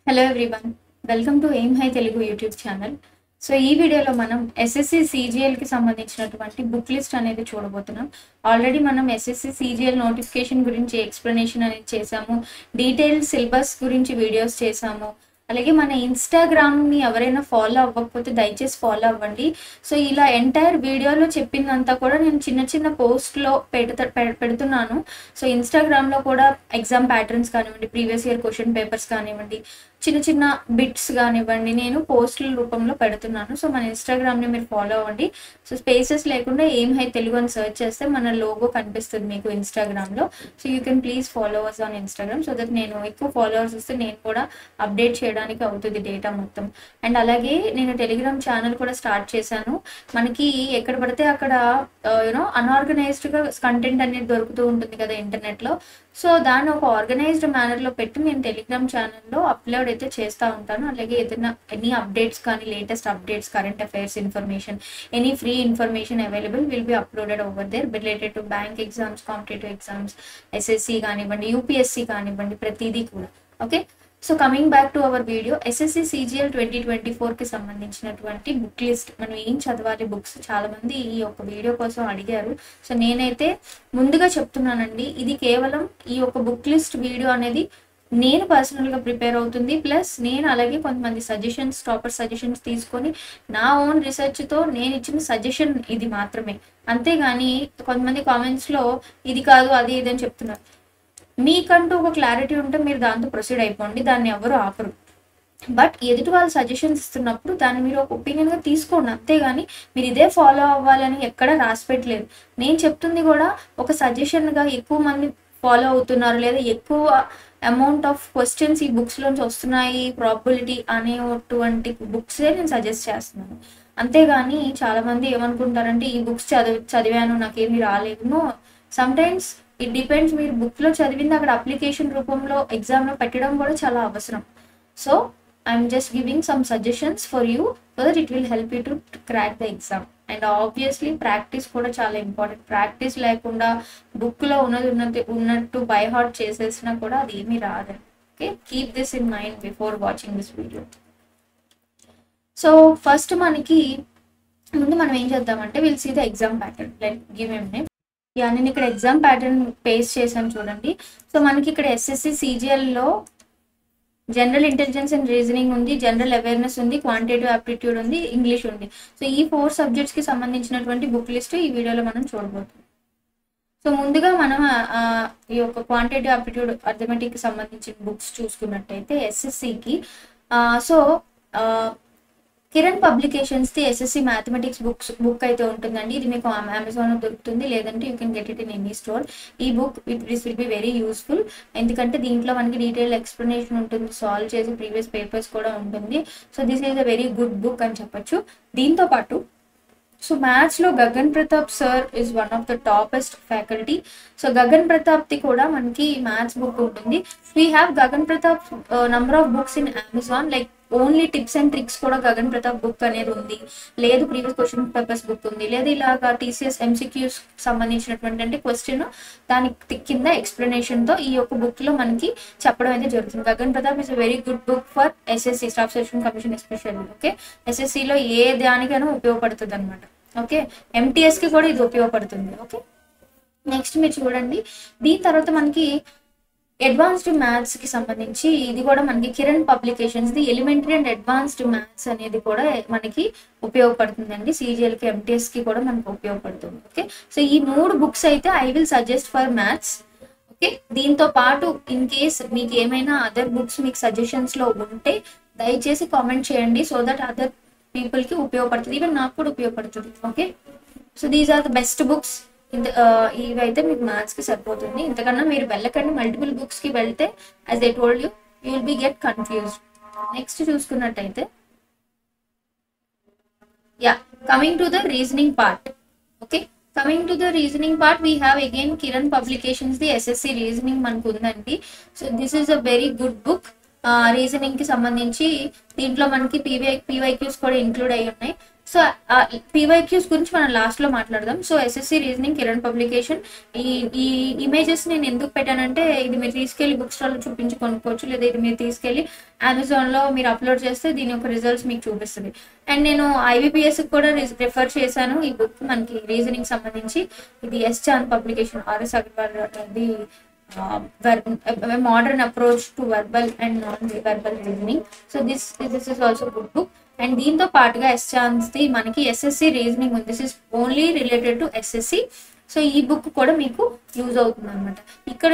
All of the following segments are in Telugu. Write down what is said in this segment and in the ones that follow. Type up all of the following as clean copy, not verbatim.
Hello everyone, welcome to aim high Telugu YouTube channel. So ఈ వీడియోలో మనం ఎస్ఎస్సి సిజిఎల్కి సంబంధించినటువంటి బుక్ లిస్ట్ అనేది చూడబోతున్నాం. ఆల్రెడీ మనం ఎస్ఎస్సి సిజిఎల్ నోటిఫికేషన్ గురించి ఎక్స్ప్లెనేషన్ అనేది చేసాము, డీటెయిల్ సిలబస్ గురించి వీడియోస్ చేసాము. అలాగే మన ఇన్స్టాగ్రామ్ని ఎవరైనా ఫాలో అవ్వకపోతే దయచేసి ఫాలో అవ్వండి. సో ఇలా ఎంటైర్ వీడియోలో చెప్పిందంతా కూడా నేను చిన్న చిన్న పోస్ట్లో పెడుతున్నాను. సో ఇన్స్టాగ్రామ్లో కూడా ఎగ్జామ్ ప్యాటర్న్స్ కానివ్వండి, ప్రీవియస్ ఇయర్ క్వశ్చన్ పేపర్స్ కానివ్వండి, చిన్న చిన్న బిట్స్ కానివ్వండి, నేను పోస్టుల రూపంలో పెడుతున్నాను. సో మన ఇన్స్టాగ్రామ్ని మీరు ఫాలో అవ్వండి. సో స్పేసెస్ లేకుండా ఎయిమ్ హై తెలుగు అని సెర్చ్ చేస్తే మన లోగో కనిపిస్తుంది మీకు ఇన్స్టాగ్రామ్లో. So you can please follow hours on Instagram so that నేను ఎక్కువ ఫాలోవర్స్ వస్తే నేను కూడా అప్డేట్ చేయడానికి అవుతుంది డేటా మొత్తం. అండ్ అలాగే నేను టెలిగ్రామ్ ఛానల్ కూడా స్టార్ట్ చేశాను. మనకి ఎక్కడ పడితే అక్కడ అన్ఆర్గనైజ్డ్గా కంటెంట్ అనేది దొరుకుతూ ఉంటుంది కదా ఇంటర్నెట్లో. సో దాన్ని ఒక ఆర్గనైజ్డ్ మేనర్లో పెట్టి నేను టెలిగ్రామ్ ఛానల్లో అప్లోడ్ అయితే చేస్తూ ఉంటాను. అలాగే ఏదైనా ఎనీ అప్డేట్స్ కానీ, latest updates, current affairs information, any free information available will be uploaded over there related to bank exams, competitive exams, SSC కానివ్వండి, యూపీఎస్సి కానివ్వండి, ప్రతిదీ కూడా. Okay, so coming back to our video, SSC CGL 2024కి సంబంధించినటువంటి బుక్ లిస్ట్. మనం ఏం చదవాలి బుక్స్, చాలా మంది ఈ యొక్క వీడియో కోసం అడిగారు. సో నేనైతే ముందుగా చెప్తున్నానండి, ఇది కేవలం ఈ యొక్క బుక్ లిస్ట్ వీడియో అనేది నేను పర్సనల్గా ప్రిపేర్ అవుతుంది. ప్లస్ నేను అలాగే కొంతమంది సజెషన్స్, టాపర్ సజెషన్స్ తీసుకొని నా ఓన్ రీసెర్చ్తో నేను ఇచ్చిన సజెషన్ ఇది మాత్రమే. అంతేగాని కొంతమంది కామెంట్స్లో ఇది కాదు అది ఇది అని చెప్తున్నారు. మీకంటూ ఒక క్లారిటీ ఉంటే మీరు దాంతో ప్రొసీడ్ అయిపోండి, దాన్ని ఎవరు ఆపరు. బట్ ఎదుటి వాళ్ళు సజెషన్స్ ఇస్తున్నప్పుడు దాన్ని మీరు ఒక ఒపీనియన్గా తీసుకోండి. అంతేగాని మీరు ఇదే ఫాలో అవ్వాలని ఎక్కడ రాసి పెట్టలేదు. నేను చెప్తుంది కూడా ఒక సజెషన్గా ఎక్కువ మంది ఫాలో అవుతున్నారు, లేదా ఎక్కువ అమౌంట్ ఆఫ్ క్వశ్చన్స్ ఈ బుక్స్లోంచి వస్తున్నాయి ప్రాబిలిటీ అనేటువంటి బుక్సే నేను సజెస్ట్ చేస్తున్నాను. అంతేగాని చాలామంది ఏమనుకుంటారంటే ఈ బుక్స్ చదివాను నాకేమీ రాలేదు. No, sometimes it depends. మీరు బుక్లో చదివింది అక్కడ అప్లికేషన్ రూపంలో ఎగ్జామ్లో పెట్టడం కూడా చాలా అవసరం. So I'm just giving some suggestions for you so that it will help you to crack the exam. And obviously practice కూడా చాలా ఇంపార్టెంట్. ప్రాక్టీస్ లేకుండా బుక్లో ఉన్నట్టు బై హార్ట్ చేసేసినా కూడా అది ఏమీ రాదు. Okay, keep this in mind before watching this video. So first మనకి ముందు మనం ఏం చేద్దామంటే will see the exam pattern. Like give em name. నేను ఇక్కడ ఎగ్జామ్ ప్యాటర్న్ పేస్ట్ చేశాను చూడండి. సో మనకి ఇక్కడ ఎస్ఎస్సి సిజిఎల్లో జనరల్ ఇంటెలిజెన్స్ అండ్ రీజనింగ్ ఉంది, జనరల్ అవేర్నెస్ ఉంది, క్వాంటిటేటివ్ ఆప్టిట్యూడ్ ఉంది, ఇంగ్లీష్ ఉంది. సో ఈ 4 సబ్జెక్ట్స్కి సంబంధించినటువంటి బుక్ లిస్ట్ ఈ వీడియోలో మనం చూడబోతున్నాం. సో ముందుగా మనం ఈ యొక్క క్వాంటిటేటివ్ ఆప్టిట్యూడ్ అర్థమెటిక్కి సంబంధించిన బుక్స్ చూసుకున్నట్టయితే ఎస్ఎస్సికి సో కిరణ్ పబ్లికేషన్స్ది ఎస్ఎస్సి మ్యాథమెటిక్స్ బుక్ అయితే ఉంటుందండి. ఇది మీకు అమెజాన్లో దొరుకుతుంది, లేదంటే you can get it in any store. ఈ book this will be very useful. ఎందుకంటే దీంట్లో మనకి డీటెయిల్ ఎక్స్ప్లెనేషన్ ఉంటుంది, సాల్వ్ చేసి ప్రీవియస్ పేపర్స్ కూడా ఉంటుంది. So this is a very good book అని చెప్పొచ్చు. దీంతో పాటు సో మ్యాథ్స్లో Gagan Pratap sir is one of the topest faculty. So Gagan ప్రతాప్ది కూడా మనకి మ్యాథ్స్ బుక్ ఉంటుంది. We have Gagan Pratap number of books in Amazon. Like only tips and tricks కూడా గగన్ ప్రతాప్ బుక్ అనేది ఉంది, లేదు ప్రీవియస్ క్వశ్చన్ పేపర్స్ బుక్ ఉంది, లేదా ఇలాగా టీసీఎస్ ఎంసీక్యూస్ సంబంధించినటువంటి అంటే క్వశ్చన్ దాని కింద ఎక్స్ప్లెనేషన్తో ఈ యొక్క బుక్లో మనకి చెప్పడం అయితే జరుగుతుంది. Gagan Pratap is a very good book for SSC, staff selection commission especially. Okay, ఎస్ఎస్సిలో ఏ దానికైనా ఉపయోగపడుతుంది అనమాట. ఓకే, ఎంటీఎస్కి కూడా ఇది ఉపయోగపడుతుంది. ఓకే, నెక్స్ట్ మీరు చూడండి. దీని తర్వాత మనకి అడ్వాన్స్డ్ మ్యాథ్స్కి సంబంధించి ఇది కూడా మనకి కిరణ్ పబ్లికేషన్స్ది ఎలిమెంటరీ అండ్ అడ్వాన్స్డ్ మ్యాథ్స్ అనేది కూడా మనకి ఉపయోగపడుతుందండి. సిజిఎల్కి, ఎంటీఎస్కి కూడా మనకు ఉపయోగపడుతుంది. ఓకే, సో ఈ 3 బుక్స్ అయితే I will suggest for maths. Okay, దీంతో పాటు ఇన్ కేస్ మీకు ఏమైనా అదర్ బుక్స్ మీకు సజెషన్స్లో ఉంటే దయచేసి కామెంట్ చేయండి సో దట్ అదర్ పీపుల్కి ఉపయోగపడుతుంది, ఈవెన్ నాకు కూడా ఉపయోగపడుతుంది. Okay, so these are the best books. ఇవైతే మీకు మ్యాథ్స్కి సరిపోతుంది. ఇంతకన్నా మీరు వెళ్ళకండి, మల్టిపుల్ బుక్స్కి వెళ్తే as I told you will be get confused. Next చూసుకున్నట్టయితే coming to the reasoning part. Okay, coming to the reasoning part we have again Kiran publications ది ఎస్ఎస్సి రీజనింగ్ మనకు ఉందండి. So this is a very good book. రీజనింగ్కి సంబంధించి దీంట్లో మనకి పీవైక్యూస్ కూడా ఇంక్లూడ్ అయ్యి ఉన్నాయి. సో పీవైక్యూస్ గురించి మనం లాస్ట్లో మాట్లాడదాం. So SSC reasoning Kiran publication. ఈ ఇమేజెస్ నేను ఎందుకు పెట్టానంటే ఇది మీరు తీసుకెళ్లి బుక్ స్టాల్లో చూపించి కొనుక్కోవచ్చు, లేదా ఇది మీరు తీసుకెళ్లి అమెజాన్లో మీరు అప్లోడ్ చేస్తే దీని యొక్క రిజల్ట్స్ మీకు చూపిస్తుంది. అండ్ నేను ఐబీపీఎస్కి కూడా రిఫర్ చేశాను ఈ బుక్ మనకి రీజనింగ్ సంబంధించి. ఇది S Chand publication, RS Agarwal the modern approach to verbal and non verbal reasoning. So this is also good book. And దీంతో పాటుగా ఎస్ చాన్స్ది మనకి ఎస్ఎస్సి రీజనింగ్ ఉంది. This is only related to SSC. So ఈ బుక్ కూడా మీకు యూజ్ అవుతుంది అనమాట. ఇక్కడ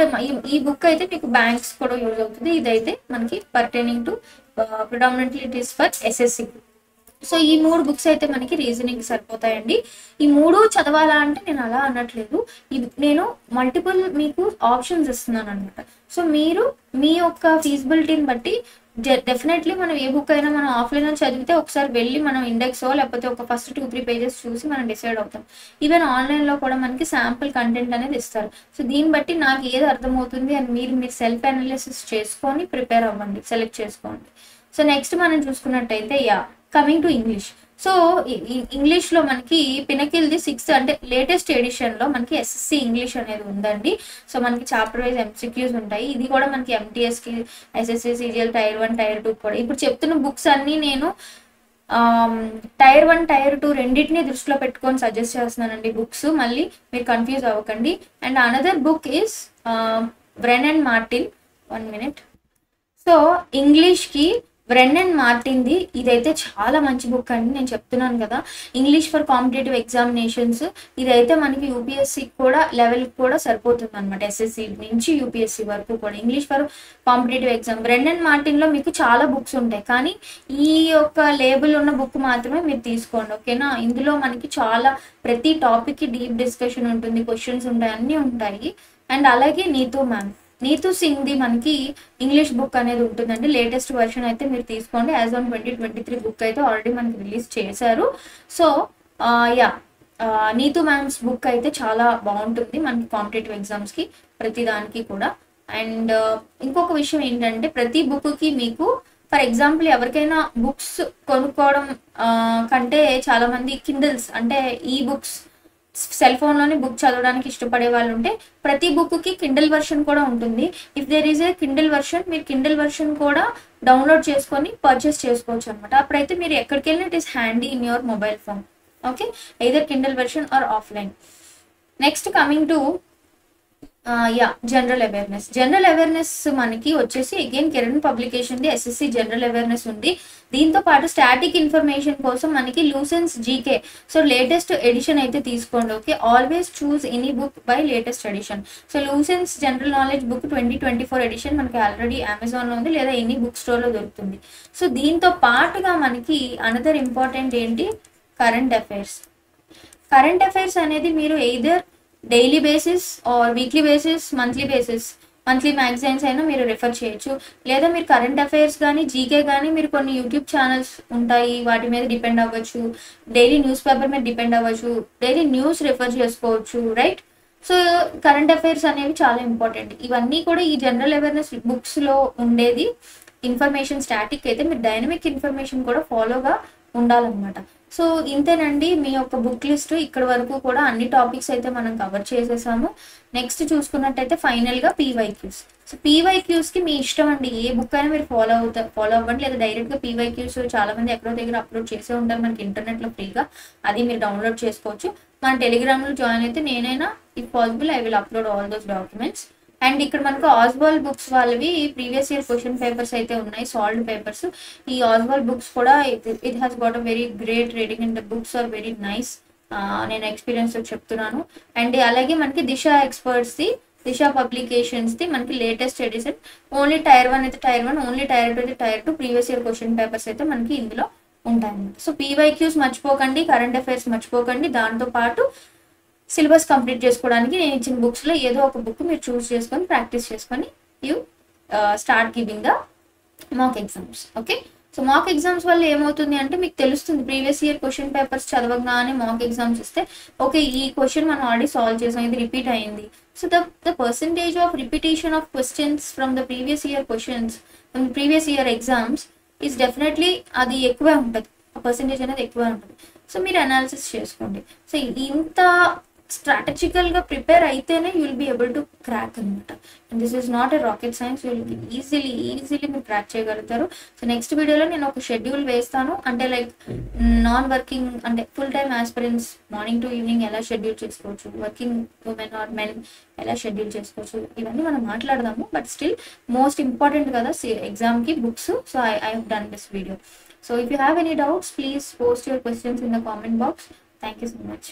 ఈ బుక్ అయితే మీకు బ్యాంక్స్ కూడా యూజ్ అవుతుంది. ఇదైతే మనకి pertaining to predominantly it is for SSC. So ఈ 3 బుక్స్ అయితే మనకి రీజనింగ్ సరిపోతాయండి. ఈ 3 చదవాలా అంటే నేను అలా అనట్లేదు, నేను మల్టిపుల్ మీకు ఆప్షన్స్ ఇస్తున్నాను అనమాట. సో మీరు మీ యొక్క ఫీజిబిలిటీని బట్టి డెఫినెట్లీ మనం ఏ బుక్ అయినా మనం ఆఫ్లైన్ చదివితే ఒకసారి వెళ్ళి మనం ఇండెక్స్ లేకపోతే ఒక ఫస్ట్ 2-3 పేజెస్ చూసి మనం డిసైడ్ అవుతాం. ఈవెన్ ఆన్లైన్లో కూడా మనకి శాంపుల్ కంటెంట్ అనేది ఇస్తారు. సో దీన్ని బట్టి నాకు ఏది అర్థమవుతుంది అని మీరు సెల్ఫ్ అనాలిసిస్ చేసుకొని ప్రిపేర్ అవ్వండి, సెలెక్ట్ చేసుకోండి. సో నెక్స్ట్ మనం చూసుకున్నట్టయితే కమింగ్ టు ఇంగ్లీష్. సో ఇంగ్లీష్లో మనకి పినకిల్ది 6th అంటే లేటెస్ట్ ఎడిషన్లో మనకి ఎస్ఎస్సి ఇంగ్లీష్ అనేది ఉందండి. సో మనకి చాప్టర్ వైజ్ ఎంసీక్యూస్ ఉంటాయి. ఇది కూడా మనకి ఎంటీఎస్కి, ఎస్ఎస్సి, సిజిఎల్ టైర్ 1 టైర్ 2 కూడా. ఇప్పుడు చెప్తున్న బుక్స్ అన్నీ నేను టైర్ 1 టైర్ 2 రెండింటిని దృష్టిలో పెట్టుకొని సజెస్ట్ చేస్తున్నానండి బుక్స్, మళ్ళీ మీరు కన్ఫ్యూజ్ అవ్వకండి. And another book is Wren and Martin. 1 minute. So ఇంగ్లీష్కి బ్రెన్ అండ్ మార్టిన్ది ఇదైతే చాలా మంచి బుక్ అండి. నేను చెప్తున్నాను కదా, ఇంగ్లీష్ ఫర్ కాంపిటేటివ్ ఎగ్జామినేషన్స్ ఇదైతే మనకి యూపీఎస్సి కూడా లెవెల్కి కూడా సరిపోతుంది అనమాట. ఎస్ఎస్సి నుంచి యూపీఎస్సి వరకు కూడా English for competitive exam. Wren and మార్టిన్లో మీకు చాలా బుక్స్ ఉంటాయి, కానీ ఈ యొక్క లేబుల్ ఉన్న బుక్ మాత్రమే మీరు తీసుకోండి, ఓకేనా. ఇందులో మనకి చాలా ప్రతి టాపిక్కి డీప్ డిస్కషన్ ఉంటుంది, క్వశ్చన్స్ ఉంటాయి, అన్నీ ఉంటాయి. అండ్ అలాగే నీతూ సింగ్ది మనకి ఇంగ్లీష్ బుక్ అనేది ఉంటుందండి. లేటెస్ట్ వర్షన్ అయితే మీరు తీసుకోండి. యాజ్ ఆన్ 2023 బుక్ అయితే ఆల్రెడీ మనకి రిలీజ్ చేశారు. సో నీతూ మ్యామ్స్ బుక్ అయితే చాలా బాగుంటుంది మనకి కాంపిటేటివ్ ఎగ్జామ్స్కి ప్రతి దానికి కూడా. అండ్ ఇంకొక విషయం ఏంటంటే ప్రతి బుక్కి మీకు ఫర్ ఎగ్జాంపుల్ ఎవరికైనా బుక్స్ కొనుక్కోవడం కంటే చాలామంది కిండిల్స్ అంటే ఈ బుక్స్ సెల్ ఫోన్లోనే బుక్ చదవడానికి ఇష్టపడే వాళ్ళు ఉంటే ప్రతి బుక్కి కిండిల్ వర్షన్ కూడా ఉంటుంది. If there is a Kindle version, మీరు కిండిల్ వర్షన్ కూడా డౌన్లోడ్ చేసుకొని పర్చేస్ చేసుకోవచ్చు అనమాట. అప్పుడైతే మీరు ఎక్కడికి వెళ్ళినా it is handy in your mobile phone, okay, either Kindle version or offline. Next coming to general awareness మనకి వచ్చేసి again Kiran publication the SSC general awareness ఉంది. దీంతో పాటు స్టాటిక్ ఇన్ఫర్మేషన్ కోసం మనకి Lucent's GK. So latest edition అయితే తీసుకోండి, okay. Always choose any book by latest edition. So Lucent's general knowledge book 2024 edition మనకి ఆల్రెడీ అమెజాన్లో ఉంది, లేదా ఎనీ బుక్ స్టోర్లో దొరుకుతుంది. సో దీంతో పాటుగా మనకి అనదర్ ఇంపార్టెంట్ ఏంటి, కరెంట్ అఫైర్స్ అనేది మీరు either daily basis or weekly basis, monthly magazines అయినా మీరు రిఫర్ చేయొచ్చు, లేదా మీరు కరెంట్ అఫైర్స్ కానీ జీకే కానీ మీరు కొన్ని యూట్యూబ్ ఛానల్స్ ఉంటాయి వాటి మీద డిపెండ్ అవ్వచ్చు, డైలీ న్యూస్ పేపర్ మీద డిపెండ్ అవ్వచ్చు, డైలీ న్యూస్ రిఫర్ చేసుకోవచ్చు, రైట్. సో కరెంట్ అఫైర్స్ అనేవి చాలా ఇంపార్టెంట్. ఇవన్నీ కూడా ఈ జనరల్ అవేర్నెస్ బుక్స్లో ఉండేది ఇన్ఫర్మేషన్. స్టాటిక్ అయితే మీరు డైనమిక్ ఇన్ఫర్మేషన్ కూడా ఫాలోగా ఉండాలన్నమాట. సో ఇంతేనండి మీ యొక్క బుక్ లిస్ట్. ఇక్కడ వరకు కూడా అన్ని టాపిక్స్ అయితే మనం కవర్ చేసేసాము. నెక్స్ట్ చూసుకున్నట్టయితే ఫైనల్గా పీవైక్యూస్. సో పీవైక్యూస్కి మీ ఇష్టం అండి, ఏ బుక్ అయినా మీరు ఫాలో అవ్వండి, లేదా డైరెక్ట్గా పీవైక్యూస్ చాలా మంది ఎక్కడో దగ్గర అప్లోడ్ చేసే ఉంటారు మనకి ఇంటర్నెట్లో ఫ్రీగా, అది మీరు డౌన్లోడ్ చేసుకోవచ్చు. మన టెలిగ్రామ్లో జాయిన్ అయితే నేనైనా if possible I will upload all those documents. And ఇక్కడ మనకు ఆస్వాల్ బుక్స్ వాళ్ళవి ప్రీవియస్ ఇయర్ క్వశ్చన్ పేపర్స్ అయితే ఉన్నాయి, సాల్వ్డ్ పేపర్స్. ఈ ఆస్వాల్ బుక్స్ కూడా it has got a very great rating and the books are very nice. నేను ఎక్స్పీరియన్స్ చెప్తున్నాను. అండ్ అలాగే మనకి దిశ పబ్లికేషన్స్ది మనకి లేటెస్ట్ ఎడిషన్. ఓన్లీ టైర్ 1 అయితే టైర్ 1, ఓన్లీ టైర్ 2 అయితే tier 2 previous year question papers అయితే మనకి ఇందులో ఉంటాయన్నమాట. సో పీవైక్యూస్ మర్చిపోకండి, కరెంట్ అఫైర్స్ మర్చిపోకండి. దాంతోపాటు సిలబస్ కంప్లీట్ చేసుకోవడానికి నేను ఇచ్చిన బుక్స్లో ఏదో ఒక బుక్ మీరు చూస్ చేసుకొని ప్రాక్టీస్ చేసుకొని you start giving the mock exams, okay. So mock exams వల్ల ఏమవుతుంది అంటే మీకు తెలుస్తుంది ప్రీవియస్ ఇయర్ క్వశ్చన్ పేపర్స్ చదవగానే మాక్ ఎగ్జామ్స్ ఇస్తే ఓకే ఈ క్వశ్చన్ మనం ఆల్రెడీ సాల్వ్ చేసాం, ఇది రిపీట్ అయింది. So the percentage of repetition of questions from the previous year questions from previous year exams is definitely అది ఎక్కువే ఉంటుంది, ఆ పర్సంటేజ్ అనేది ఎక్కువే ఉంటుంది. సో మీరు అనాలిసిస్ చేసుకోండి. సో ఇంత స్ట్రాటజికల్గా ప్రిపేర్ అయితేనే you will be able to crack అనమాట. And this is not a rocket science. You will easily మీరు క్రాక్ చేయగలుగుతారు. సో నెక్స్ట్ వీడియోలో నేను ఒక షెడ్యూల్ వేస్తాను, అంటే లైక్ నాన్ వర్కింగ్ అంటే full time aspirants morning to evening ఎలా షెడ్యూల్ చేసుకోవచ్చు, వర్కింగ్ ఉమెన్ ఆర్ మెన్ ఎలా షెడ్యూల్ చేసుకోవచ్చు, ఇవన్నీ మనం మాట్లాడదాము. బట్ స్టిల్ మోస్ట్ ఇంపార్టెంట్ కదా ఎగ్జామ్కి books. So I have done this video. So if you have any doubts, please post your questions in the comment box. Thank you so much.